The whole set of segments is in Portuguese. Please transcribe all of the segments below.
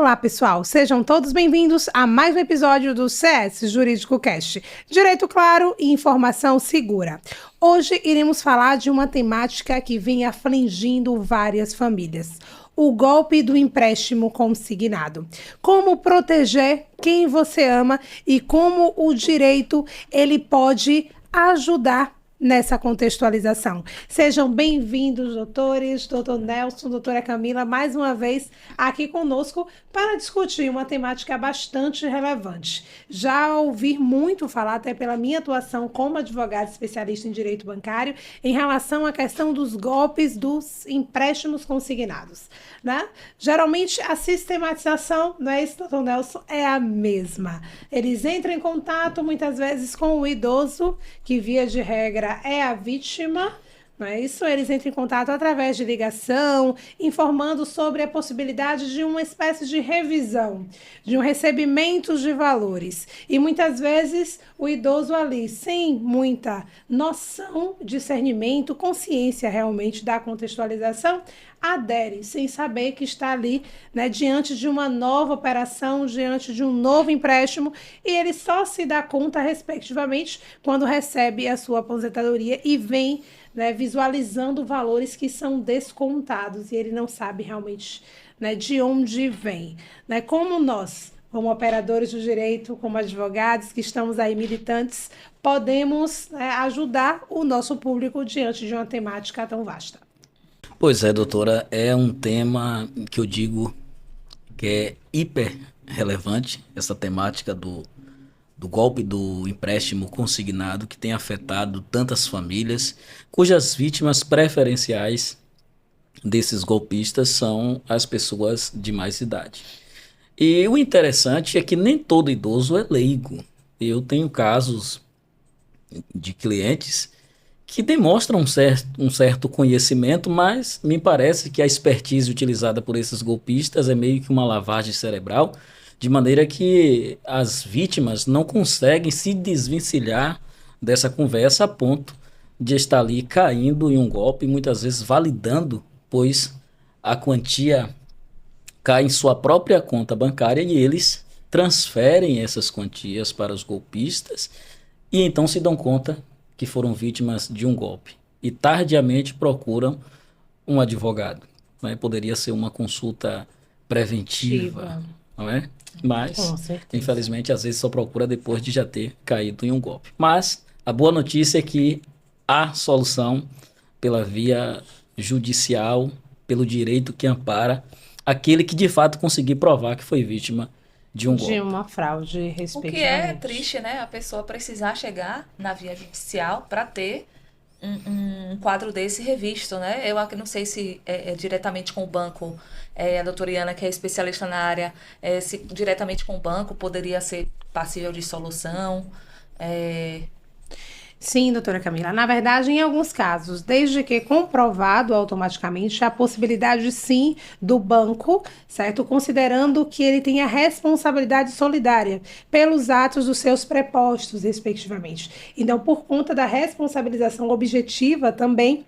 Olá, pessoal! Sejam todos bem-vindos a mais um episódio do CS Jurídico Cast. Direito claro e informação segura. Hoje iremos falar de uma temática que vem afligindo várias famílias. O golpe do empréstimo consignado. Como proteger quem você ama e como o direito ele pode ajudar nessa contextualização. Sejam bem-vindos, doutores, doutor Nelson, doutora Camila, mais uma vez aqui conosco para discutir uma temática bastante relevante. Já ouvi muito falar, até pela minha atuação como advogada especialista em direito bancário, em relação à questão dos golpes dos empréstimos consignados, né? Geralmente a sistematização, não é isso, doutor Nelson? É a mesma. Eles entram em contato muitas vezes com o idoso, que via de regra é a vítima, não é isso? Eles entram em contato através de ligação, informando sobre a possibilidade de uma espécie de revisão, de um recebimento de valores. E muitas vezes o idoso ali, sem muita noção, discernimento, consciência realmente da contextualização, adere, sem saber que está ali, né, diante de uma nova operação, diante de um novo empréstimo, e ele só se dá conta, respectivamente, quando recebe a sua aposentadoria e vem, né, visualizando valores que são descontados, e ele não sabe realmente, né, de onde vem. Né? Como nós, como operadores do direito, como advogados que estamos aí militantes, podemos, né, ajudar o nosso público diante de uma temática tão vasta? Pois é, doutora, é um tema que eu digo que é hiper relevante, essa temática do golpe do empréstimo consignado que tem afetado tantas famílias, cujas vítimas preferenciais desses golpistas são as pessoas de mais idade. E o interessante é que nem todo idoso é leigo. Eu tenho casos de clientes que demonstram um certo conhecimento, mas me parece que a expertise utilizada por esses golpistas é meio que uma lavagem cerebral, de maneira que as vítimas não conseguem se desvencilhar dessa conversa a ponto de estar ali caindo em um golpe, muitas vezes validando, pois a quantia cai em sua própria conta bancária e eles transferem essas quantias para os golpistas e então se dão conta que foram vítimas de um golpe e tardiamente procuram um advogado. Né? Poderia ser uma consulta preventiva, não é? Mas, infelizmente, às vezes só procura depois de já ter caído em um golpe. Mas a boa notícia é que há solução pela via judicial, pelo direito que ampara aquele que de fato conseguir provar que foi vítima de um golpe. De uma fraude, respectivamente. O que é triste, né? A pessoa precisar chegar na via judicial para ter um quadro desse revisto, né? Eu não sei se é diretamente com o banco, a doutora Iana, que é especialista na área, se diretamente com o banco poderia ser passível de solução. Sim, doutora Camila. Na verdade, em alguns casos, desde que comprovado automaticamente, a possibilidade, sim, do banco, certo? Considerando que ele tenha responsabilidade solidária pelos atos dos seus prepostos, respectivamente. Então, por conta da responsabilização objetiva também,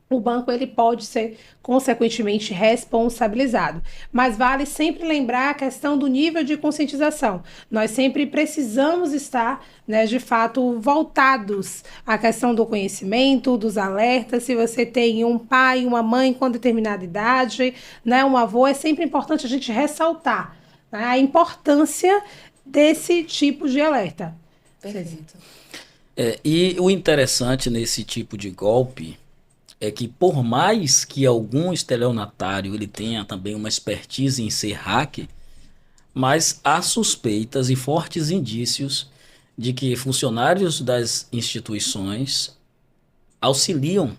o banco ele pode ser, consequentemente, responsabilizado. Mas vale sempre lembrar a questão do nível de conscientização. Nós sempre precisamos estar, né, de fato, voltados à questão do conhecimento, dos alertas. Se você tem um pai, uma mãe com determinada idade, né, um avô, é sempre importante a gente ressaltar, né, a importância desse tipo de alerta. Perfeito. E o interessante nesse tipo de golpe é que por mais que algum estelionatário ele tenha também uma expertise em ser hacker, mas há suspeitas e fortes indícios de que funcionários das instituições auxiliam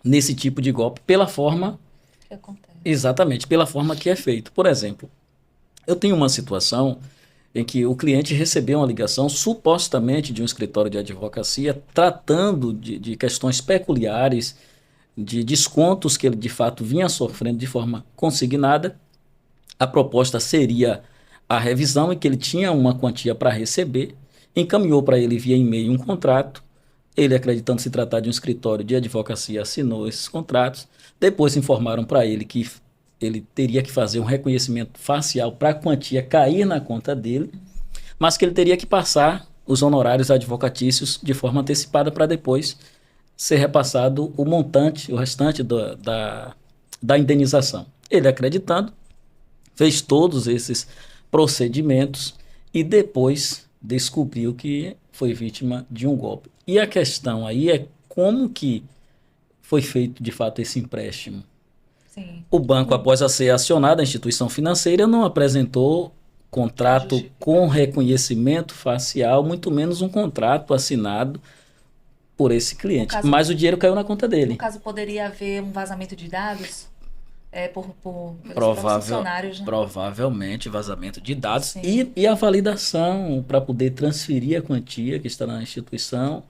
nesse tipo de golpe pela forma Que acontece. exatamente, pela forma que é feito. Por exemplo, eu tenho uma situação em que o cliente recebeu uma ligação supostamente de um escritório de advocacia tratando de questões peculiares, de descontos que ele de fato vinha sofrendo de forma consignada. A proposta seria a revisão em que ele tinha uma quantia para receber, encaminhou para ele via e-mail um contrato, ele acreditando se tratar de um escritório de advocacia assinou esses contratos, depois informaram para ele que ele teria que fazer um reconhecimento facial para a quantia cair na conta dele, mas que ele teria que passar os honorários advocatícios de forma antecipada para depois ser repassado o montante, o restante da indenização. Ele, acreditando, fez todos esses procedimentos e depois descobriu que foi vítima de um golpe. E a questão aí é como que foi feito de fato esse empréstimo. Sim. O banco, após a ser acionado, a instituição financeira não apresentou contrato com reconhecimento facial, muito menos um contrato assinado por esse cliente. Mas o dinheiro caiu na conta dele. No caso, poderia haver um vazamento de dados pelos próprios funcionários, né? Provavelmente vazamento de dados Sim. e a validação para poder transferir a quantia que está na instituição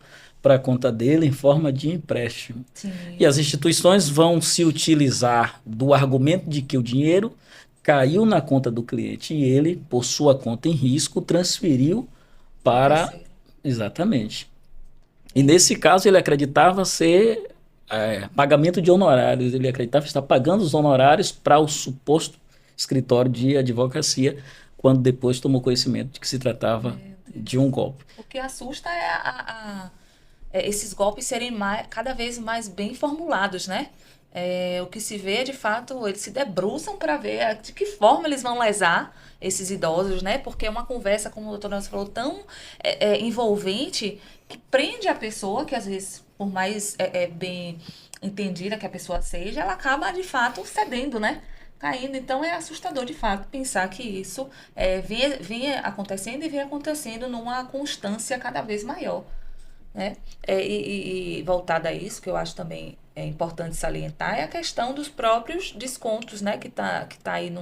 para a conta dele em forma de empréstimo. Sim. E as instituições vão se utilizar do argumento de que o dinheiro caiu na conta do cliente e ele, por sua conta em risco, transferiu para... Exatamente. E nesse caso ele acreditava ser pagamento de honorários, ele acreditava estar pagando os honorários para o suposto escritório de advocacia, quando depois tomou conhecimento de que se tratava de um golpe. O que assusta é esses golpes serem cada vez mais bem formulados, né? O que se vê, de fato, eles se debruçam para ver de que forma eles vão lesar esses idosos, né? Porque é uma conversa, como o doutor Nelson falou, tão envolvente, que prende a pessoa, que às vezes, por mais bem entendida que a pessoa seja, ela acaba, de fato, cedendo, né? Caindo. Então, é assustador, de fato, pensar que isso vem acontecendo e vem acontecendo numa constância cada vez maior, né? E voltada a isso, que eu acho também importante salientar, é a questão dos próprios descontos, né? Que tá aí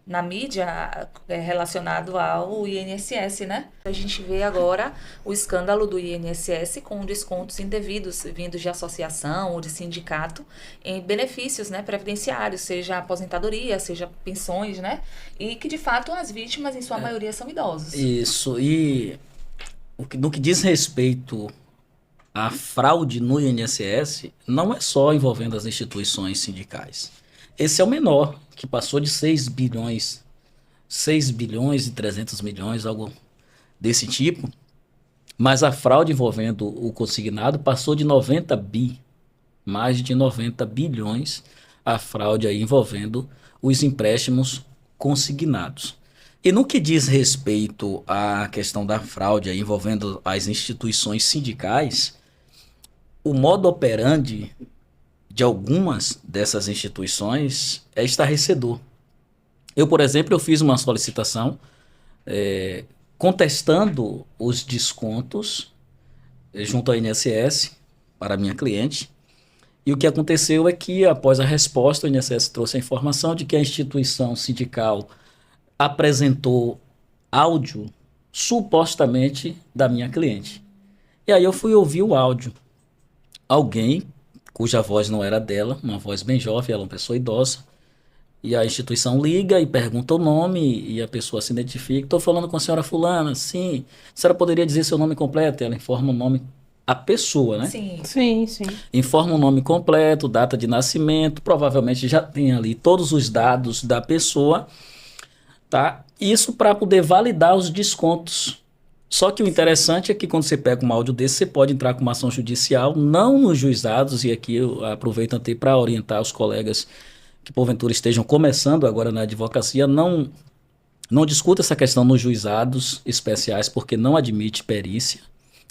na mídia relacionado ao INSS, né? A gente vê agora o escândalo do INSS com descontos indevidos vindos de associação ou de sindicato em benefícios, né, previdenciários, seja aposentadoria, seja pensões, né? E que, de fato, as vítimas, em sua maioria, são idosos. Isso. E no que diz respeito à fraude no INSS, não é só envolvendo as instituições sindicais. Esse é o menor, que passou de 6 bilhões e 300 milhões, algo desse tipo. Mas a fraude envolvendo o consignado passou de 90 bi, mais de 90 bilhões, a fraude aí envolvendo os empréstimos consignados. E no que diz respeito à questão da fraude aí envolvendo as instituições sindicais, o modo operandi de algumas dessas instituições é estarrecedor. Eu, por exemplo, fiz uma solicitação contestando os descontos junto ao INSS para minha cliente. E o que aconteceu é que, após a resposta, o INSS trouxe a informação de que a instituição sindical apresentou áudio supostamente da minha cliente. E aí eu fui ouvir o áudio. Alguém cuja voz não era dela, uma voz bem jovem, ela é uma pessoa idosa, e a instituição liga e pergunta o nome, e a pessoa se identifica. Estou falando com a senhora fulana, sim. A senhora poderia dizer seu nome completo? Ela informa o nome, a pessoa, né? Sim. Sim, sim. Informa o nome completo, data de nascimento, provavelmente já tem ali todos os dados da pessoa, tá? Isso para poder validar os descontos. Só que o interessante é que quando você pega um áudio desse, você pode entrar com uma ação judicial, não nos juizados, e aqui eu aproveito até para orientar os colegas que porventura estejam começando agora na advocacia, não discuta essa questão nos juizados especiais, porque não admite perícia,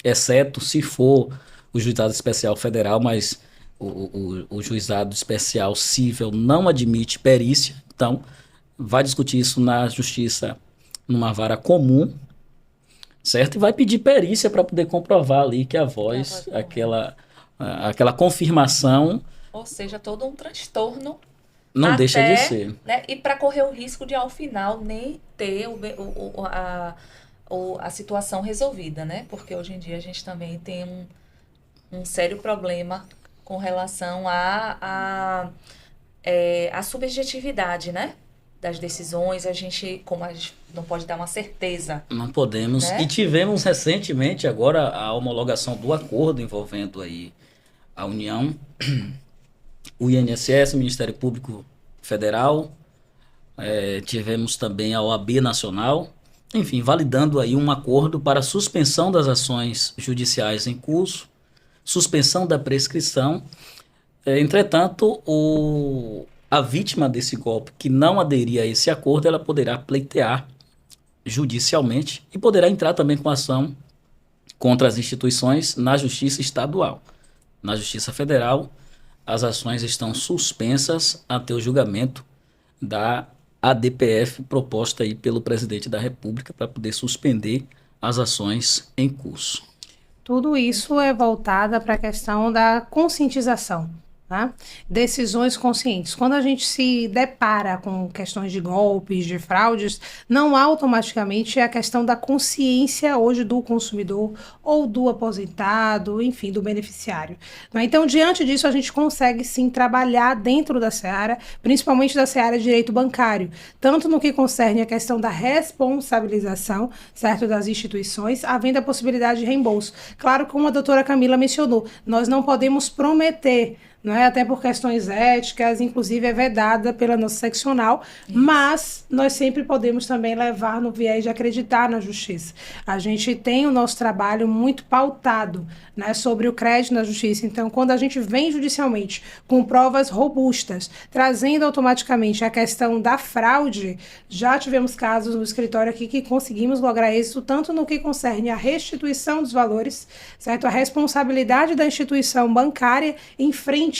exceto se for o juizado especial federal, mas o juizado especial cível não admite perícia. Então, vai discutir isso na justiça, numa vara comum, certo? E vai pedir perícia para poder comprovar ali que a voz, aquela confirmação... Ou seja, todo um transtorno. Não deixa de ser. Né? E para correr o risco de, ao final, nem ter a situação resolvida, né? Porque hoje em dia a gente também tem um sério problema com relação à subjetividade, né? Das decisões, como a gente não pode dar uma certeza. Não podemos. Né? E tivemos recentemente agora a homologação do acordo envolvendo aí a União, o INSS, o Ministério Público Federal, tivemos também a OAB Nacional, enfim, validando aí um acordo para suspensão das ações judiciais em curso, suspensão da prescrição. Entretanto, a vítima desse golpe que não aderir a esse acordo, ela poderá pleitear judicialmente e poderá entrar também com ação contra as instituições na Justiça Estadual. Na Justiça Federal, as ações estão suspensas até o julgamento da ADPF proposta aí pelo presidente da República para poder suspender as ações em curso. Tudo isso é voltada para a questão da conscientização. Tá? Decisões conscientes. Quando a gente se depara com questões de golpes, de fraudes, não automaticamente é a questão da consciência hoje do consumidor ou do aposentado, enfim, do beneficiário. Né? Então, diante disso, a gente consegue sim trabalhar dentro da seara, principalmente da seara de direito bancário, tanto no que concerne a questão da responsabilização, certo, das instituições, havendo a possibilidade de reembolso. Claro, como a doutora Camila mencionou, nós não podemos prometer, não é? Até por questões éticas, inclusive é vedada pela nossa seccional, mas nós sempre podemos também levar no viés de acreditar na justiça. A gente tem o nosso trabalho muito pautado, né, sobre o crédito na justiça. Então, quando a gente vem judicialmente com provas robustas, trazendo automaticamente a questão da fraude, já tivemos casos no escritório aqui que conseguimos lograr isso, tanto no que concerne a restituição dos valores, certo? A responsabilidade da instituição bancária em frente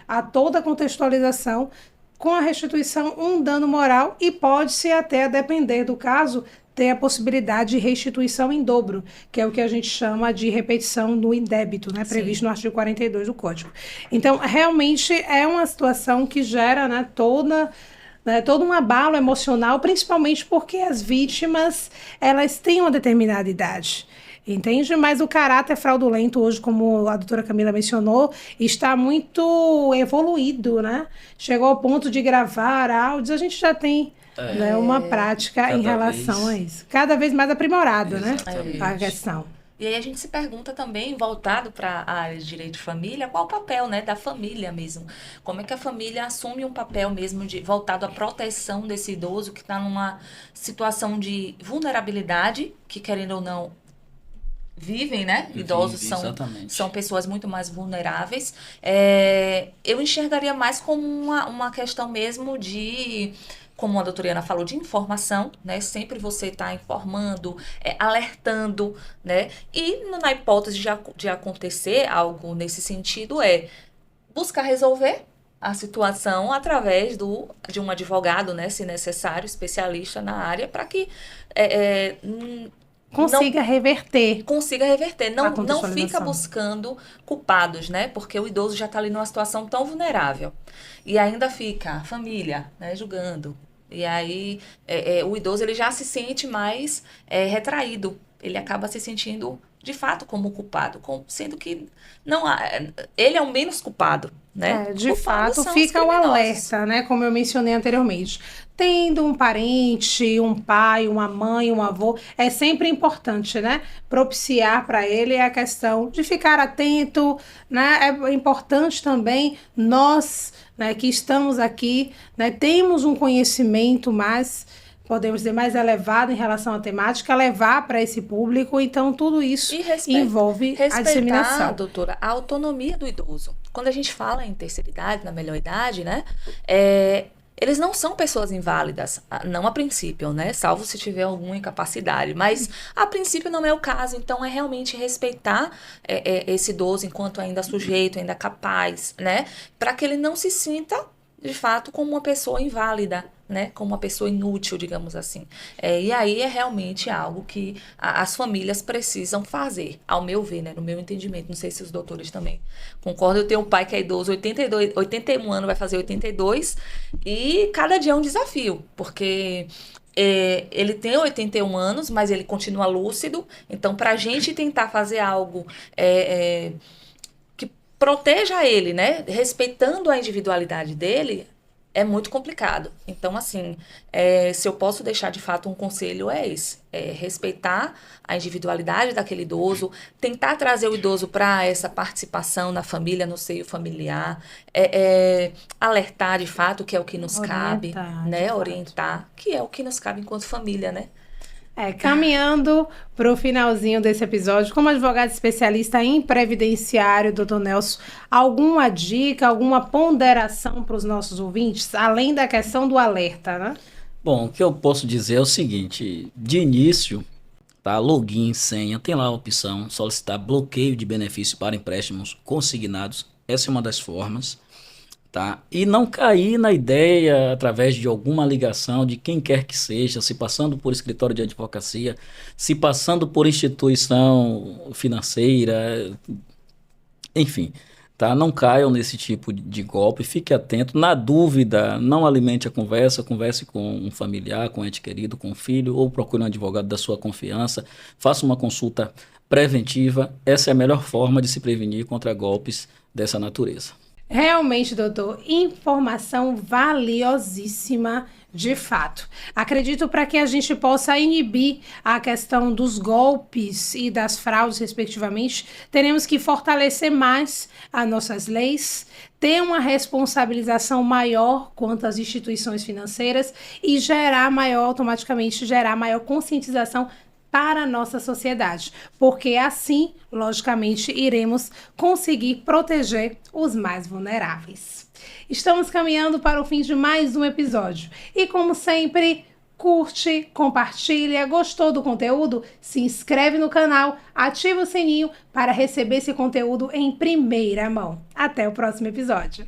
a toda a contextualização, com a restituição um dano moral e pode-se até, a depender do caso, ter a possibilidade de restituição em dobro, que é o que a gente chama de repetição do indébito, né, previsto no artigo 42 do Código. Então, realmente é uma situação que gera, né, todo um abalo emocional, principalmente porque as vítimas, elas têm uma determinada idade. Entende? Mas o caráter fraudulento hoje, como a doutora Camila mencionou, está muito evoluído, né? Chegou ao ponto de gravar áudios, a gente já tem né, uma prática em relação a isso. Cada vez mais aprimorado, né? A questão. E aí a gente se pergunta também, voltado para a área de direito de família, qual o papel, né, da família mesmo? Como é que a família assume um papel mesmo voltado à proteção desse idoso que está numa situação de vulnerabilidade, que querendo ou não, vivem, né? Idosos são pessoas muito mais vulneráveis. Eu enxergaria mais como uma questão mesmo de, como a doutora Iana falou, de informação, né? Sempre você está informando, alertando, né? E na hipótese de acontecer algo nesse sentido, buscar resolver a situação através de um advogado, né? Se necessário, especialista na área, para que consiga reverter. Não fica buscando culpados, né? Porque o idoso já está ali numa situação tão vulnerável. E ainda fica a família, né, julgando. E aí o idoso ele já se sente mais retraído. Ele acaba se sentindo, de fato, como culpado. Sendo que não ele é o menos culpado, né? De fato, fica o alerta, né? Como eu mencionei anteriormente. Tendo um parente, um pai, uma mãe, um avô, é sempre importante, né? Propiciar para ele a questão de ficar atento, né? É importante também nós, né, que estamos aqui, né, temos um conhecimento mais, podemos dizer, mais elevado em relação à temática, levar para esse público. Então, tudo isso envolve a disseminação. Doutora, a autonomia do idoso. Quando a gente fala em terceira idade, na melhor idade, né? Eles não são pessoas inválidas, não a princípio, né? Salvo se tiver alguma incapacidade. Mas, a princípio, não é o caso. Então, é realmente respeitar esse idoso enquanto ainda sujeito, ainda capaz, né? Para que ele não se sinta, de fato, como uma pessoa inválida, né? Como uma pessoa inútil, digamos assim. E aí é realmente algo que as famílias precisam fazer, ao meu ver, né? No meu entendimento. Não sei se os doutores também concordam. Eu tenho um pai que é idoso, 81 anos, vai fazer 82, e cada dia é um desafio, porque ele tem 81 anos, mas ele continua lúcido. Então, para a gente tentar fazer algo que proteja ele, né? Respeitando a individualidade dele, é muito complicado. Então, assim, se eu posso deixar de fato um conselho é esse. É respeitar a individualidade daquele idoso, tentar trazer o idoso para essa participação na família, no seio familiar, alertar de fato que é o que nos cabe, né? Orientar, que é o que nos cabe enquanto família, né? Caminhando para o finalzinho desse episódio, como advogado especialista em previdenciário, doutor Nelson, alguma dica, alguma ponderação para os nossos ouvintes, além da questão do alerta, né? Bom, o que eu posso dizer é o seguinte, de início, tá, login, senha, tem lá a opção solicitar bloqueio de benefício para empréstimos consignados, essa é uma das formas. Tá? E não cair na ideia, através de alguma ligação de quem quer que seja, se passando por escritório de advocacia, se passando por instituição financeira, enfim, tá? Não caiam nesse tipo de golpe, fique atento. Na dúvida, não alimente a conversa, converse com um familiar, com um ente querido, com um filho, ou procure um advogado da sua confiança, faça uma consulta preventiva. Essa é a melhor forma de se prevenir contra golpes dessa natureza. Realmente, doutor, informação valiosíssima de fato. Acredito para que a gente possa inibir a questão dos golpes e das fraudes, respectivamente, teremos que fortalecer mais as nossas leis, ter uma responsabilização maior quanto às instituições financeiras e automaticamente gerar maior conscientização para a nossa sociedade, porque assim, logicamente, iremos conseguir proteger os mais vulneráveis. Estamos caminhando para o fim de mais um episódio e, como sempre, curte, compartilha, gostou do conteúdo? Se inscreve no canal, ativa o sininho para receber esse conteúdo em primeira mão. Até o próximo episódio.